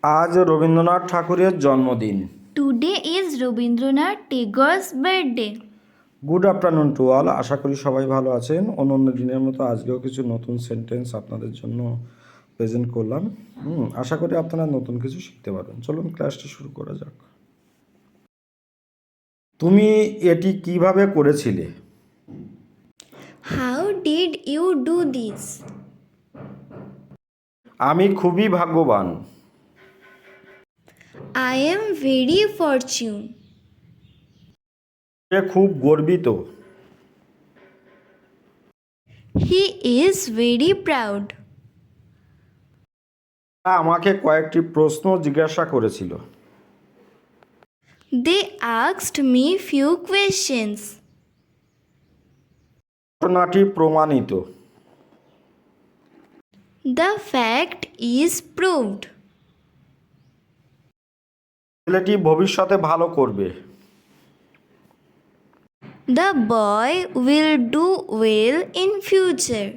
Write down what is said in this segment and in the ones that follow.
আজ রবীন্দ্রনাথ ঠাকুরের জন্মদিন। Today is Rabindranath Tagore's birthday. Good afternoon to all. আশা করি সবাই ভালো আছেন। অন্য দিনের মতো আজকেও কিছু নতুন সেন্টেন্স আপনাদের জন্য প্রেজেন্ট করলাম। আশা করি আপনারা নতুন কিছু শিখতে পারবেন। চলুন ক্লাসটি শুরু করা যাক। তুমি এটি কিভাবে করেছিলে? How did you do this? আমি খুবই ভাগ্যবান। I am very fortunate. সে খুব গর্বিত। He is very proud. তারা আমাকে কয়েকটি প্রশ্ন জিজ্ঞাসা করেছিল। They asked me few questions. ঘটনাটি প্রমাণিত। The fact is proved. ছেলেটি ভবিষ্যতে ভালো করবে। The boy will do well in future.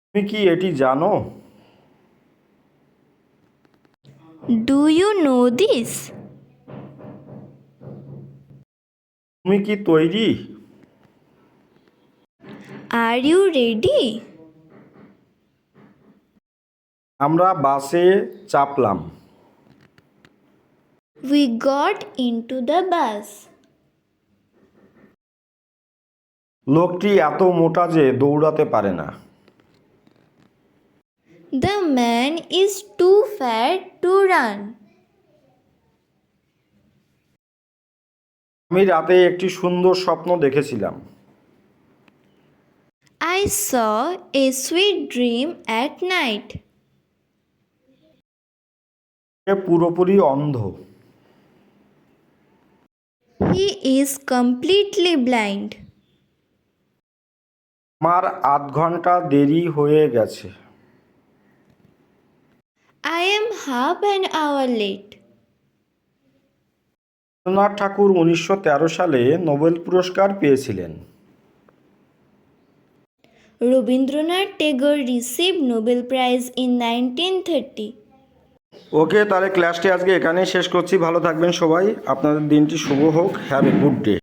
তুমি কি এটি জানো? Do you know this? তুমি কি তৈরি? Are you ready? আমরা বাসে চাপলাম। We got into the bus. লোকটি এত মোটা যে দৌড়াতে পারে না। The man is too fat to run. আমি রাতে একটি সুন্দর স্বপ্ন দেখেছিলাম। I saw a sweet dream at night. সে পুরোপুরি অন্ধ। He is completely blind. আমার আধ ঘন্টা দেরি হয়ে গেছে। I am half an hour late. Rabindranath ঠাকুর 1913 সালে নোবেল পুরস্কার পেয়েছিলেন। Rabindranath Tagore received Nobel Prize in 1930. ওকে, তাহলে ক্লাসটি আজকে এখানেই শেষ করছি। ভালো থাকবেন সবাই। আপনাদের দিনটি শুভ হোক। Have a good day.